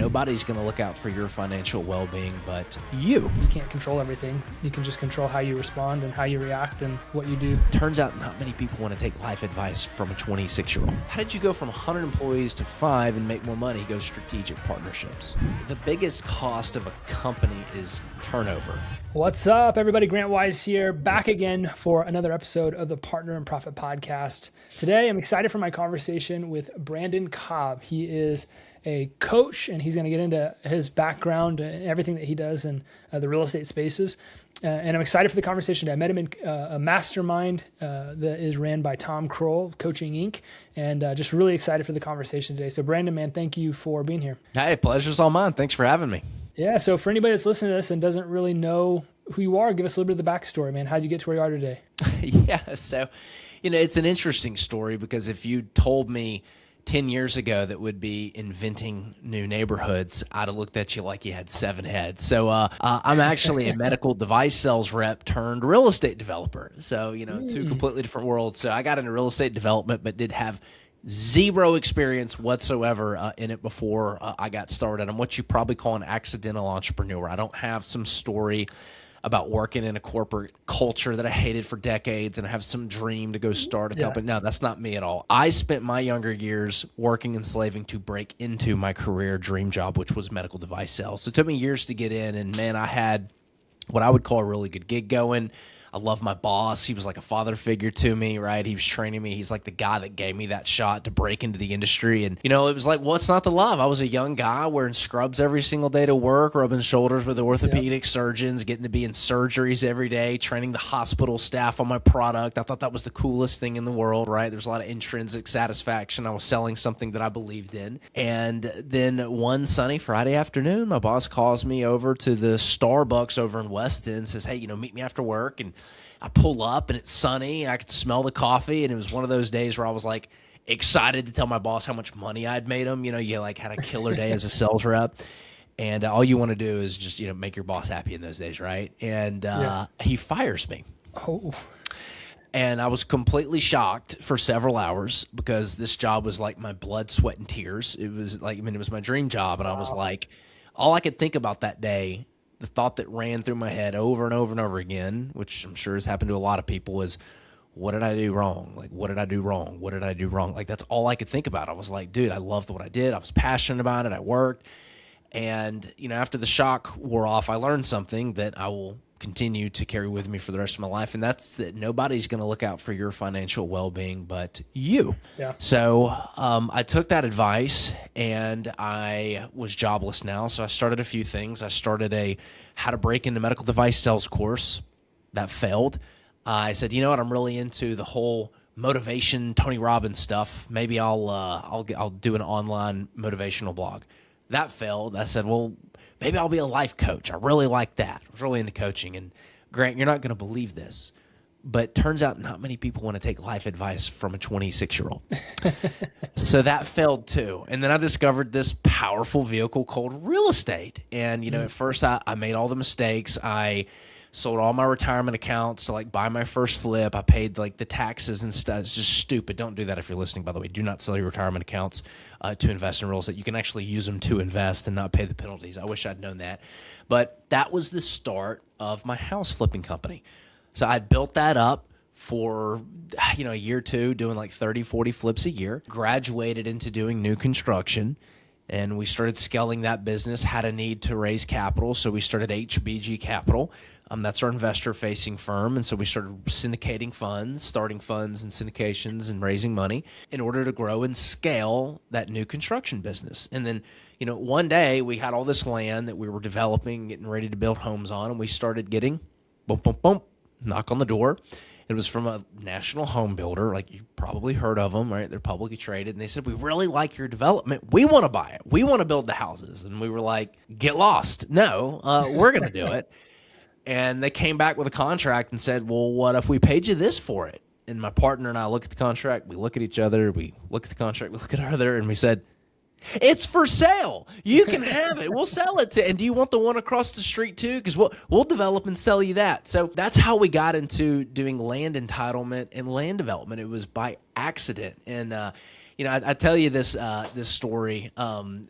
nobody's going to look out for your financial well-being but you. You can't control everything. You can just control how you respond and how you react and what you do. Turns out not many people want to take life advice from a 26-year-old. How did you go from 100 employees to 5 and make more money? He goes strategic partnerships. The biggest cost of a company is turnover. What's up, everybody? Grant Wise here, back again for another episode of the Partner and Profit Podcast. Today, I'm excited for my conversation with Brandon Cobb. He is a coach, and he's going to get into his background and everything that he does in the real estate spaces. And I'm excited for the conversation today. I met him in a mastermind that is ran by Tom Kroll, Coaching Inc., and just really excited for the conversation today. So, Brandon, man, thank you for being here. Hey, pleasure's all mine. Thanks for having me. Yeah, so for anybody that's listening to this and doesn't really know who you are, give us a little bit of the backstory, man. How'd you get to where you are today? Yeah, so, it's an interesting story because if you told me 10 years ago that would be inventing new neighborhoods, I'd have looked at you like you had 7 heads. So I'm actually a medical device sales rep turned real estate developer. So, two completely different worlds. So I got into real estate development, but did have zero experience whatsoever in it before I got started. I'm what you probably call an accidental entrepreneur. I don't have some story about working in a corporate culture that I hated for decades and I have some dream to go start a company. No, that's not me at all. I spent my younger years working and slaving to break into my career dream job, which was medical device sales. So it took me years to get in, and man, I had what I would call a really good gig going. I love my boss. He was like a father figure to me, right? He was training me. He's like the guy that gave me that shot to break into the industry. And, it was like, what's not to love? I was a young guy wearing scrubs every single day to work, rubbing shoulders with the orthopedic surgeons, getting to be in surgeries every day, training the hospital staff on my product. I thought that was the coolest thing in the world, right? There's a lot of intrinsic satisfaction. I was selling something that I believed in. And then one sunny Friday afternoon, my boss calls me over to the Starbucks over in Weston and says, hey, meet me after work. And I pull up and it's sunny and I could smell the coffee. And it was one of those days where I was like excited to tell my boss how much money I'd made him. You like had a killer day as a sales rep. And all you want to do is just, make your boss happy in those days, right? And he fires me. Oh. And I was completely shocked for several hours because this job was like my blood, sweat, and tears. It was like, it was my dream job. And I was like, all I could think about that day, the thought that ran through my head over and over and over again, which I'm sure has happened to a lot of people, is what did I do wrong? Like, what did I do wrong? What did I do wrong? Like, that's all I could think about. I was like, dude, I loved what I did. I was passionate about it. I worked. And, after the shock wore off, I learned something that I will continue to carry with me for the rest of my life. And that's that nobody's going to look out for your financial well-being but you. Yeah. So I took that advice and I was jobless now. So I started a few things. I started a how to break into medical device sales course that failed. I said, you know what? I'm really into the whole motivation, Tony Robbins stuff. Maybe I'll do an online motivational blog. That failed. I said, well, maybe I'll be a life coach. I really like that. I was really into coaching. And Grant, you're not going to believe this, but turns out not many people want to take life advice from a 26-year-old. So that failed too. And then I discovered this powerful vehicle called real estate. And, at first I made all the mistakes. I sold all my retirement accounts to buy my first flip. I paid the taxes and stuff. It's just stupid. Don't do that if you're listening, by the way. Do not sell your retirement accounts to invest in real estate. You can actually use them to invest and not pay the penalties. I wish I'd known that. But that was the start of my house flipping company. So I built that up for, a year or two, doing 30, 40 flips a year, graduated into doing new construction. And we started scaling that business, had a need to raise capital. So we started HBG Capital. That's our investor-facing firm. And so we started syndicating funds, starting funds and syndications and raising money in order to grow and scale that new construction business. And then, one day we had all this land that we were developing, getting ready to build homes on, and we started getting, boom, boom, boom, knock on the door. It was from a national home builder, like you've probably heard of them, right? They're publicly traded. And they said, we really like your development. We want to buy it. We want to build the houses. And we were like, get lost. No, we're going to do it. And they came back with a contract and said, well, what if we paid you this for it? And my partner and I look at the contract. We look at each other. We look at the contract. We look at our other. And we said, it's for sale. You can have it. We'll sell it to. And do you want the one across the street too? Because we'll develop and sell you that. So that's how we got into doing land entitlement and land development. It was by accident. And I tell you this story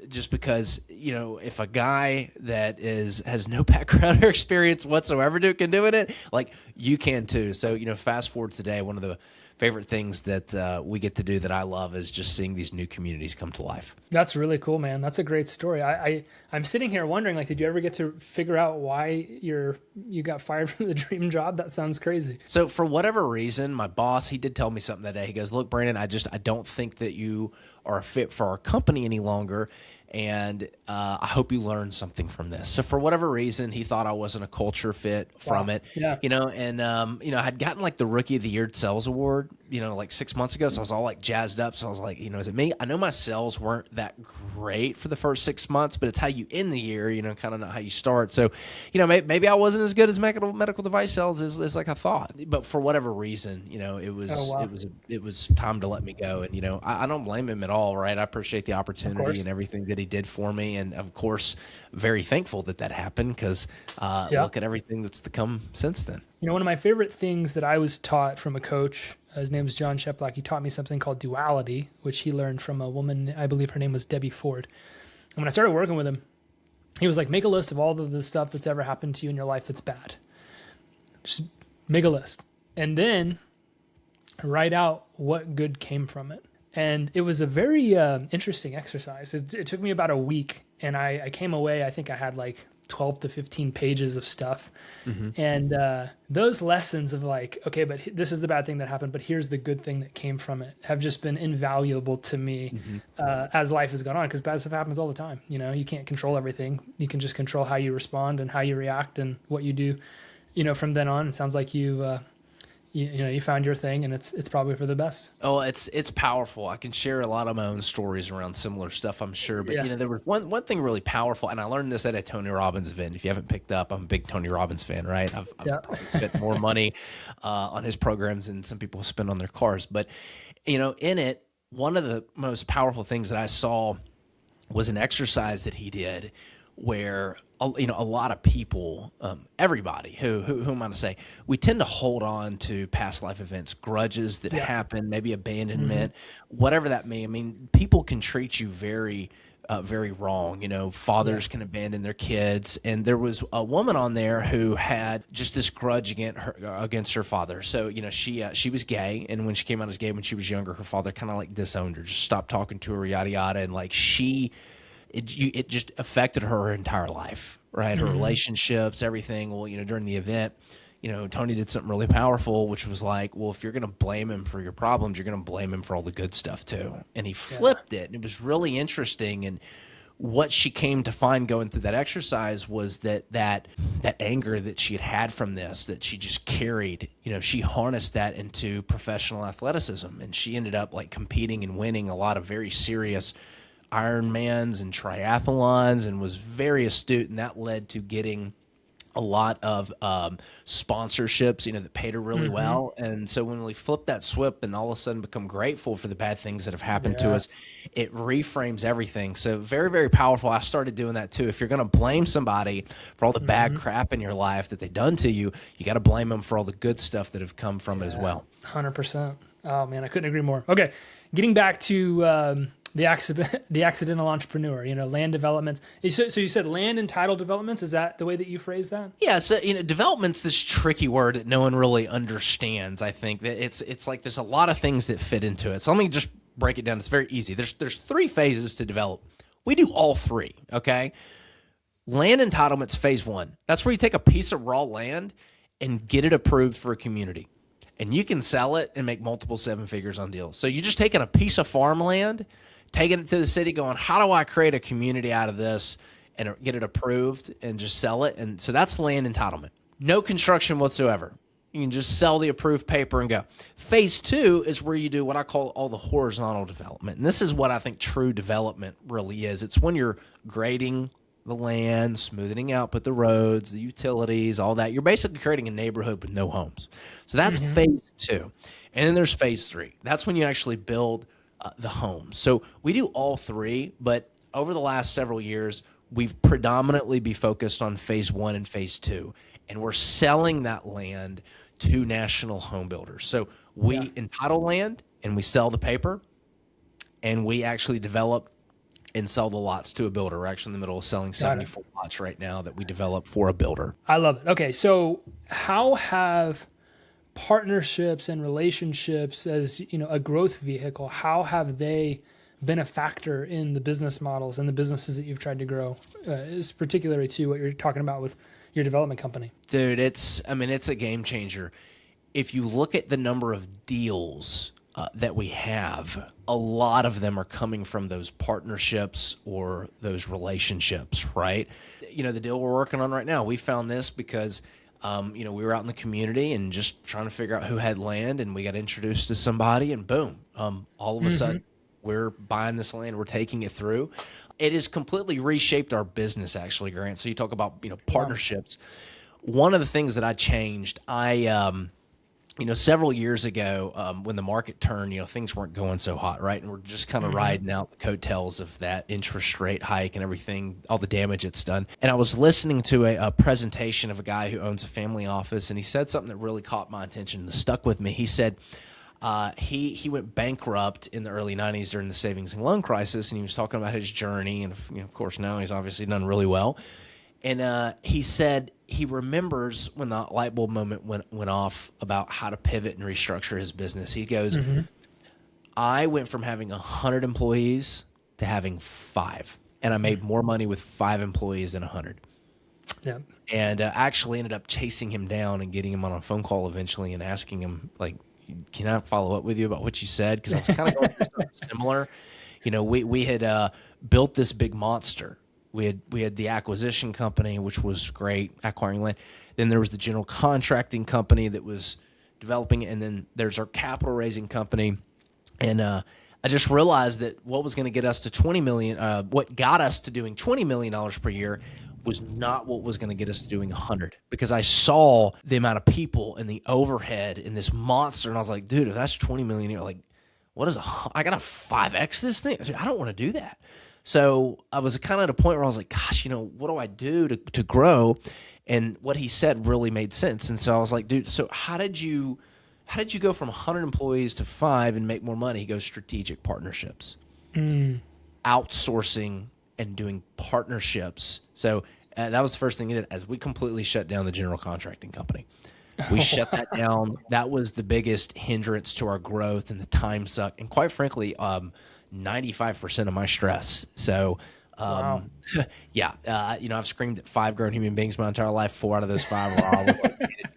just because, if a guy that has no background or experience whatsoever can do it, like you can too. So, fast forward today, one of the favorite things that we get to do that I love is just seeing these new communities come to life. That's really cool, man. That's a great story. I'm sitting here wondering, like, did you ever get to figure out why you got fired from the dream job? That sounds crazy. So for whatever reason, my boss, he did tell me something that day. He goes, "Look, Brandon, I don't think that you are a fit for our company any longer. And I hope you learned something from this." So for whatever reason, he thought I wasn't a culture fit from it, Yeah. I had gotten like the Rookie of the Year sales award, like 6 months ago. So I was all like jazzed up. So I was like, is it me? I know my sales weren't that great for the first 6 months, but it's how you end the year, kind of not how you start. So, maybe I wasn't as good as medical device sales as like I thought, but for whatever reason, it was time to let me go. And, I don't blame him at all. Right. I appreciate the opportunity and everything that he did for me. And of course, very thankful that happened because look at everything that's to come since then. One of my favorite things that I was taught from a coach, his name was John Sheplack. He taught me something called duality, which he learned from a woman, I believe her name was Debbie Ford. And when I started working with him, he was like, make a list of all of the stuff that's ever happened to you in your life that's bad. Just make a list. And then write out what good came from it. And it was a very interesting exercise. It took me about a week, and I came away, I think I had like 12 to 15 pages of stuff. Mm-hmm. And those lessons of like, okay, but this is the bad thing that happened, but here's the good thing that came from it, have just been invaluable to me as life has gone on, because bad stuff happens all the time. You can't control everything. You can just control how you respond and how you react and what you do. From then on, it sounds like you found your thing, and it's probably for the best. Oh, it's powerful. I can share a lot of my own stories around similar stuff, I'm sure. But there was one thing really powerful, and I learned this at a Tony Robbins event. If you haven't picked up, I'm a big Tony Robbins fan, right? I've spent more money on his programs than some people spend on their cars. But in it, one of the most powerful things that I saw was an exercise that he did where a lot of people, everybody who am I to say, we tend to hold on to past life events, grudges that happen, maybe abandonment, whatever that may. I mean, people can treat you very, very wrong. Fathers can abandon their kids, and there was a woman on there who had just this grudge against her father. So she was gay, and when she came out as gay when she was younger, her father kind of like disowned her, just stopped talking to her, yada yada, and like it just affected her entire life, right? Her relationships, everything. Well, during the event, Tony did something really powerful, which was like, well, if you're going to blame him for your problems, you're going to blame him for all the good stuff too. And he flipped it. And it was really interesting. And what she came to find going through that exercise was that anger that she had from this, that she just carried, she harnessed that into professional athleticism. And she ended up like competing and winning a lot of very serious Ironmans and triathlons, and was very astute, and that led to getting a lot of sponsorships, that paid her really well. And so when we flip that switch and all of a sudden become grateful for the bad things that have happened to us, it reframes everything. So very, very powerful. I started doing that too. If you're going to blame somebody for all the bad crap in your life that they've done to you, you got to blame them for all the good stuff that have come from it as well. 100%. Oh man, I couldn't agree more. Okay. Getting back to, the accidental entrepreneur, land developments. So you said land and title developments. Is that the way that you phrase that? Yeah. So, development's this tricky word that no one really understands. I think that it's like, there's a lot of things that fit into it. So let me just break it down. It's very easy. There's 3 phases to develop. We do all 3. Okay. Land entitlements, phase 1. That's where you take a piece of raw land and get it approved for a community. And you can sell it and make multiple 7 figures on deals. So you're just taking a piece of farmland, taking it to the city, going, how do I create a community out of this and get it approved and just sell it? And so that's land entitlement. No construction whatsoever. You can just sell the approved paper and go. Phase 2 is where you do what I call all the horizontal development. And this is what I think true development really is. It's when you're grading the land, smoothing out, put the roads, the utilities, all that. You're basically creating a neighborhood with no homes. So that's phase 2. And then there's phase 3. That's when you actually build the home. So we do all 3, but over the last several years, we've predominantly be focused on phase 1 and phase 2, and we're selling that land to national home builders. So we entitle land and we sell the paper, and we actually develop and sell the lots to a builder. We're actually in the middle of selling 74 lots right now that we develop for a builder. I love it. Okay, so how have partnerships and relationships, as a growth vehicle, how have they been a factor in the business models and the businesses that you've tried to grow, is particularly to what you're talking about with your development company? Dude, it's a game changer. If you look at the number of deals that we have, a lot of them are coming from those partnerships or those relationships, right? The deal we're working on right now, we found this because we were out in the community and just trying to figure out who had land, and we got introduced to somebody, and boom, all of a sudden we're buying this land, we're taking it through. It has completely reshaped our business, actually, Grant. So you talk about partnerships. One of the things that I changed, several years ago, when the market turned, things weren't going so hot, right? And we're just kind of riding out the coattails of that interest rate hike and everything, all the damage it's done. And I was listening to a presentation of a guy who owns a family office, and he said something that really caught my attention and stuck with me. He said he went bankrupt in the early 90s during the savings and loan crisis, and he was talking about his journey. And, of course, now he's obviously done really well. And he said he remembers when the light bulb moment went off about how to pivot and restructure his business. He goes, I went from having 100 employees to having 5, and I made more money with 5 employees than 100. Yeah. And actually ended up chasing him down and getting him on a phone call eventually and asking him, like, can I follow up with you about what you said? Because I was kind of going through something similar. We had built this big monster. We had the acquisition company, which was great, acquiring land. Then there was the general contracting company that was developing it, and then there's our capital raising company. And I just realized that what was going to get us to $20 million, what got us to doing $20 million per year, was not what was going to get us to doing 100, because I saw the amount of people and the overhead in this monster, and I was like, dude, if that's 20 million, you're like, what is I got to 5x this thing? I don't want to do that. So I was kind of at a point where I was like, gosh, what do I do to grow? And what he said really made sense. And so I was like, dude, so how did you go from 100 employees to 5 and make more money? He goes, strategic partnerships, outsourcing and doing partnerships. So that was the first thing he did, as we completely shut down the general contracting company. We shut that down. That was the biggest hindrance to our growth, and the time suck. And quite frankly, 95% of my stress. So, wow. Yeah, I've screamed at 5 grown human beings my entire life. 4 out of those 5 were all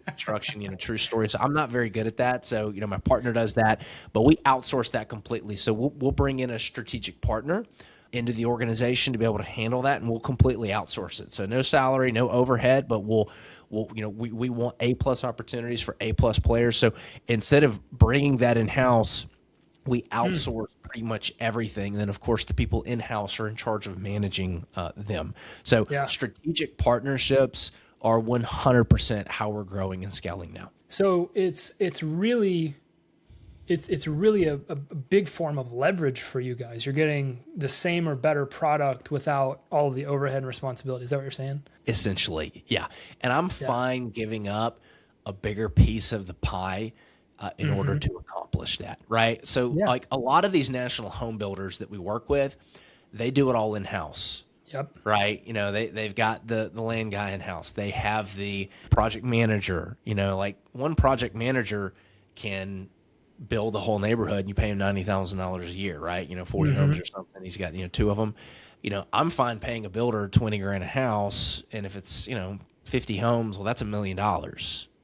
construction, true story. So I'm not very good at that. So, my partner does that, but we outsource that completely. So we'll bring in a strategic partner into the organization to be able to handle that, and we'll completely outsource it. So no salary, no overhead, but we want A+ opportunities for A+ players. So instead of bringing that in-house, we outsource pretty much everything. And then, of course, the people in-house are in charge of managing them. So strategic partnerships are 100% how we're growing and scaling now. So it's really a big form of leverage for you guys. You're getting the same or better product without all of the overhead and responsibility. Is that what you're saying? Essentially, yeah. And I'm fine giving up a bigger piece of the pie in order to accomplish that, right? So like a lot of these national home builders that we work with, they do it all in-house. Yep. Right. They've got the land guy in-house. They have the project manager, like one project manager can build a whole neighborhood, and you pay him $90,000 a year, right? 40 homes or something. He's got, 2 of them. I'm fine paying a builder $20,000 a house. And if it's, 50 homes, well, that's $1 million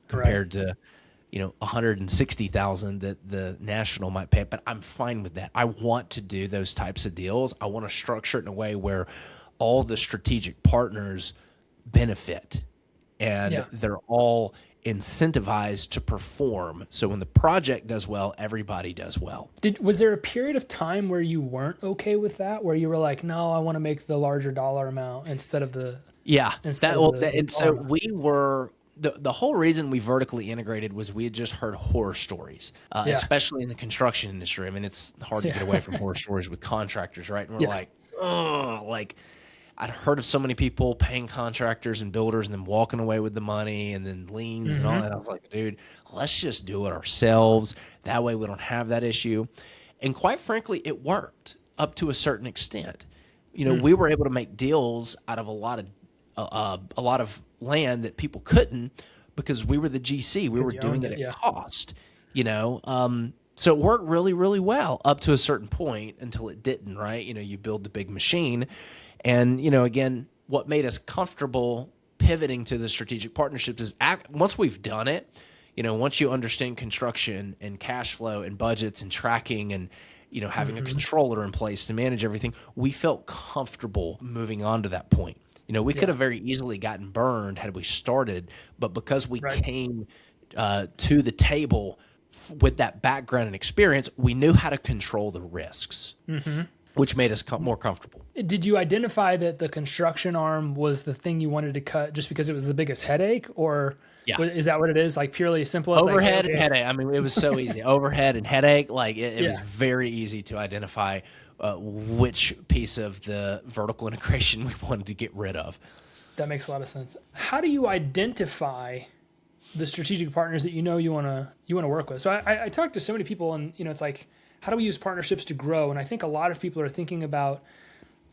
compared to, 160,000 that the national might pay. But I'm fine with that. I want to do those types of deals. I want to structure it in a way where all the strategic partners benefit, and they're all incentivized to perform. So when the project does well, everybody does well. Was there a period of time where you weren't okay with that, where you were like, no, I want to make the larger dollar amount instead of the so we were the whole reason we vertically integrated was we had just heard horror stories, especially in the construction industry. I mean, it's hard to get away from horror stories with contractors, right? And we're like, oh, like I'd heard of so many people paying contractors and builders and then walking away with the money and then liens and all that. I was like, dude, let's just do it ourselves. That way we don't have that issue. And quite frankly, it worked up to a certain extent. We were able to make deals out of a lot of land that people couldn't because we were the GC. We were you doing owned it it, at yeah. cost. So it worked really, really well up to a certain point until it didn't. Right? You build the big machine, and again, what made us comfortable pivoting to the strategic partnerships is once we've done it. Once you understand construction and cash flow and budgets and tracking and having a controller in place to manage everything, we felt comfortable moving on to that point. We could have very easily gotten burned had we started, but because we came to the table with that background and experience, we knew how to control the risks, which made us more comfortable. Did you identify that the construction arm was the thing you wanted to cut just because it was the biggest headache, or is that what it is? Like purely simple as overhead and headache. I mean, it was so easy. Overhead and headache. Like it was Yeah. very easy to identify which piece of the vertical integration we wanted to get rid of. That makes a lot of sense. How do you identify the strategic partners that you want to work with? So I talk to so many people, and it's like, how do we use partnerships to grow? And I think a lot of people are thinking about,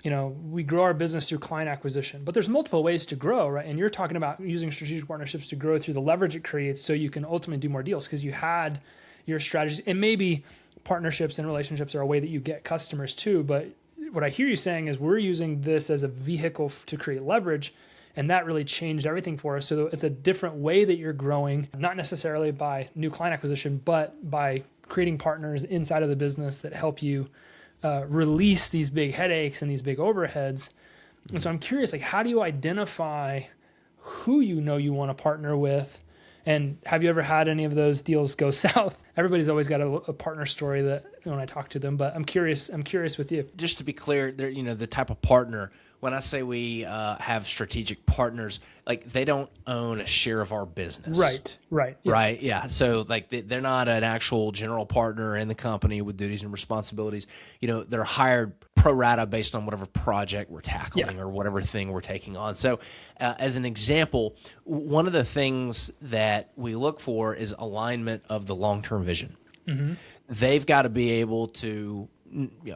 we grow our business through client acquisition, but there's multiple ways to grow, right? And you're talking about using strategic partnerships to grow through the leverage it creates so you can ultimately do more deals because you had your strategies. And maybe partnerships and relationships are a way that you get customers too. But what I hear you saying is we're using this as a vehicle to create leverage. And that really changed everything for us. So it's a different way that you're growing, not necessarily by new client acquisition, but by creating partners inside of the business that help you release these big headaches and these big overheads. And so I'm curious, like, how do you identify who you want to partner with? And have you ever had any of those deals go south? Everybody's always got a partner story that when I talk to them, but I'm curious with you. Just to be clear, the type of partner, when I say we have strategic partners, like they don't own a share of our business. Right. Yeah. Right. Yeah. So like they're not an actual general partner in the company with duties and responsibilities. They're hired pro rata based on whatever project we're tackling or whatever thing we're taking on. So as an example, one of the things that we look for is alignment of the long-term vision. They've got to be able to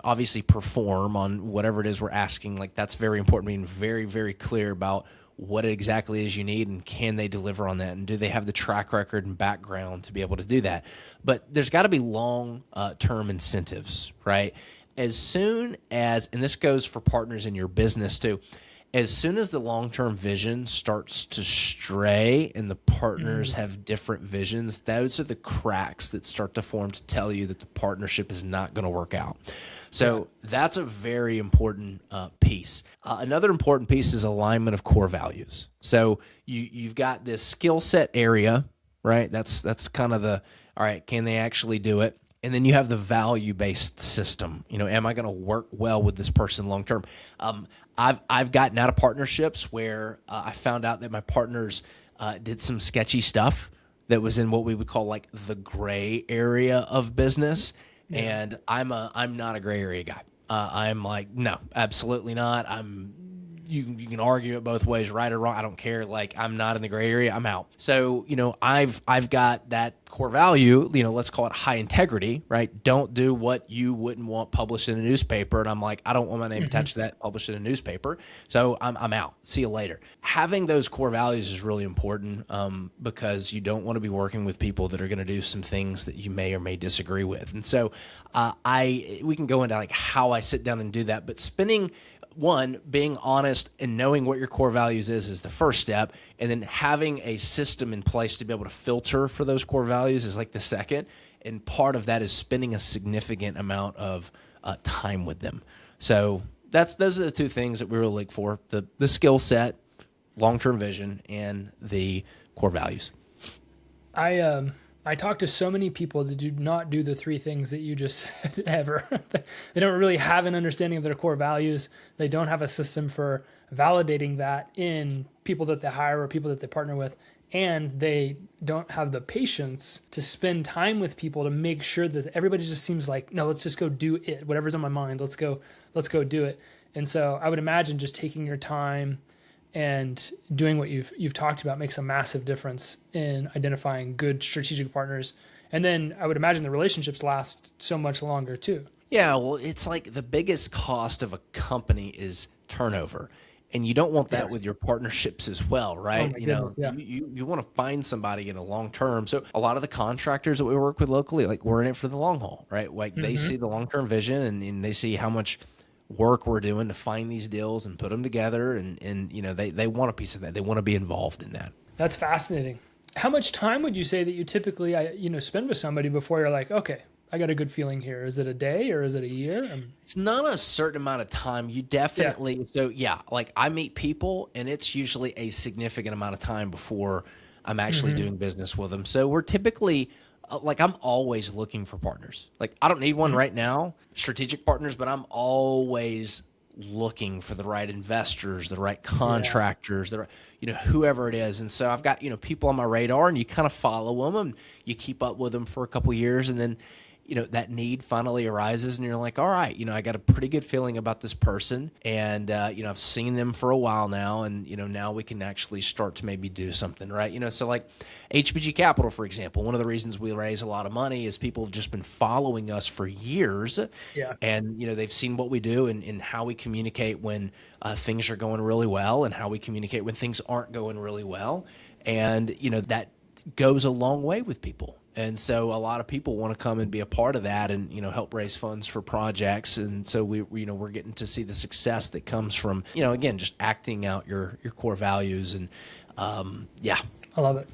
obviously perform on whatever it is we're asking. Like that's very important, being very, very clear about what it exactly is you need and can they deliver on that, and do they have the track record and background to be able to do that. But there's got to be long-term incentives, right? As soon as, and this goes for partners in your business too, as soon as the long-term vision starts to stray and the partners have different visions, those are the cracks that start to form to tell you that the partnership is not going to work out. So that's a very important piece. Another important piece is alignment of core values. So you've got this skill set area, right? That's kind of all right, can they actually do it? And then you have the value-based system. Am I going to work well with this person long term? I've gotten out of partnerships where I found out that my partners did some sketchy stuff that was in what we would call like the gray area of business. Yeah. And I'm not a gray area guy. I'm like, no, absolutely not. You can argue it both ways, right or wrong. I don't care. Like I'm not in the gray area. I'm out. So, I've got that core value, let's call it high integrity, right? Don't do what you wouldn't want published in a newspaper. And I'm like, I don't want my name attached to that published in a newspaper. So I'm out. See you later. Having those core values is really important because you don't want to be working with people that are going to do some things that you may or may disagree with. And so we can go into like how I sit down and do that, but being honest and knowing what your core values is the first step. And then having a system in place to be able to filter for those core values is like the second. And part of that is spending a significant amount of time with them. So those are the two things that we really look for: the skill set, long-term vision, and the core values. I talk to so many people that do not do the three things that you just said ever. They don't really have an understanding of their core values. They don't have a system for validating that in people that they hire or people that they partner with. And they don't have the patience to spend time with people to make sure that everybody just seems like, no, let's just go do it. Whatever's on my mind, let's go do it. And so I would imagine just taking your time and doing what you've talked about makes a massive difference in identifying good strategic partners And then I would imagine the relationships last so much longer too. Yeah, well, it's like the biggest cost of a company is turnover. And you don't want that Yes. with your partnerships as well, Oh right? my You goodness. know, Yeah. you want to find somebody in a long term. So a lot of the contractors that we work with locally, like we're in it for the long haul, right? Like they see the long term vision and they see how much work we're doing to find these deals and put them together. And you know, they want a piece of that. They want to be involved in that. That's fascinating. How much time would you say that you typically, spend with somebody before you're like, okay, I got a good feeling here? Is it a day or is it a year? It's not a certain amount of time. You Yeah. definitely, so yeah, like I meet people and it's usually a significant amount of time before I'm actually doing business with them. So we're typically, like I'm always looking for partners. Like I don't need one right now, strategic partners, but I'm always looking for the right investors, the right contractors, the right, whoever it is. And so I've got, people on my radar and you kind of follow them and you keep up with them for a couple of years. And then, that need finally arises and you're like, all right, I got a pretty good feeling about this person. And, I've seen them for a while now. And, now we can actually start to maybe do something, right? So like HBG Capital, for example, one of the reasons we raise a lot of money is people have just been following us for years. Yeah. And, they've seen what we do and how we communicate when things are going really well and how we communicate when things aren't going really well. And, that goes a long way with people. And so a lot of people want to come and be a part of that and, help raise funds for projects. And so we're getting to see the success that comes from, again, just acting out your core values. And yeah. I love it,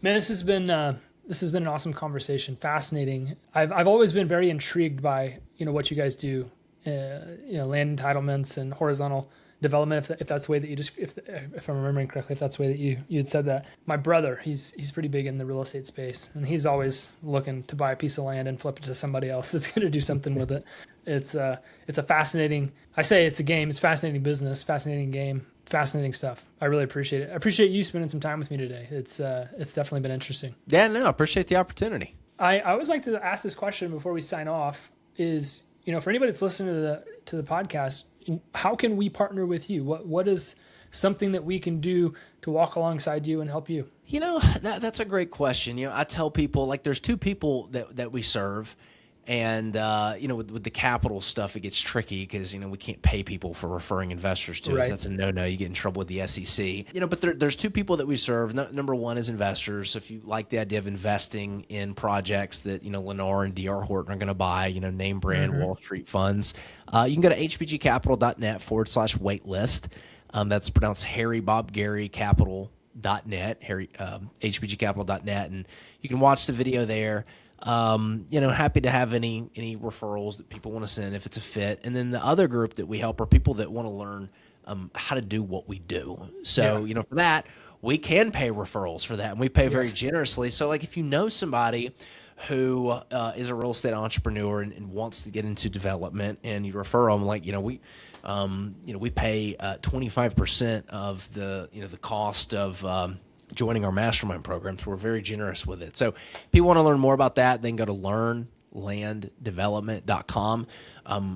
man. This has been an awesome conversation. Fascinating. I've always been very intrigued by, what you guys do, land entitlements and horizontal development. If that's the way that if I'm remembering correctly, if that's the way that you had said that. My brother, he's pretty big in the real estate space, and he's always looking to buy a piece of land and flip it to somebody else that's going to do something with it. It's a fascinating. I say it's a game. It's fascinating business, fascinating game, fascinating stuff. I really appreciate it. I appreciate you spending some time with me today. It's definitely been interesting. Yeah, no, I appreciate the opportunity. I always like to ask this question before we sign off. Is for anybody that's listening to the podcast, how can we partner with you? What is something that we can do to walk alongside you and help you? That's a great question. I tell people like there's two people that we serve. And, with the capital stuff, it gets tricky because, we can't pay people for referring investors to us. That's a no-no. You get in trouble with the SEC. But there's two people that we serve. Number one is investors. So if you like the idea of investing in projects that, Lennar and D.R. Horton are going to buy, name brand Wall Street funds, you can go to hbgcapital.net/waitlist. That's pronounced Harry Bob Gary Capital.net, hbgcapital.net. And you can watch the video there. Happy to have any referrals that people want to send if it's a fit. And then the other group that we help are people that want to learn how to do what we do. So, for that, we can pay referrals for that, and we pay very generously. So, like, if you know somebody who is a real estate entrepreneur and wants to get into development, and you refer them, like, we pay 25% of the cost of joining our mastermind programs. We're very generous with it. So if you want to learn more about that, then go to learnlanddevelopment.com.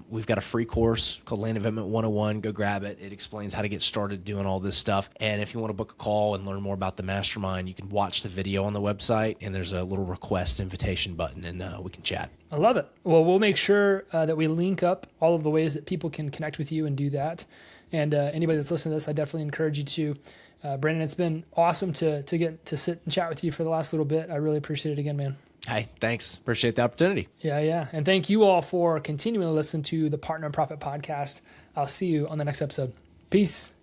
We've got a free course called Land Development 101. Go grab it. It explains how to get started doing all this stuff. And if you want to book a call and learn more about the mastermind, you can watch the video on the website, and there's a little request invitation button, and we can chat. I love it. Well, we'll make sure that we link up all of the ways that people can connect with you and do that. And anybody that's listening to this, I definitely encourage you to. Brandon, it's been awesome to get to sit and chat with you for the last little bit. I really appreciate it again, man. Hey, thanks. Appreciate the opportunity. Yeah. And thank you all for continuing to listen to the Partner and Profit podcast. I'll see you on the next episode. Peace.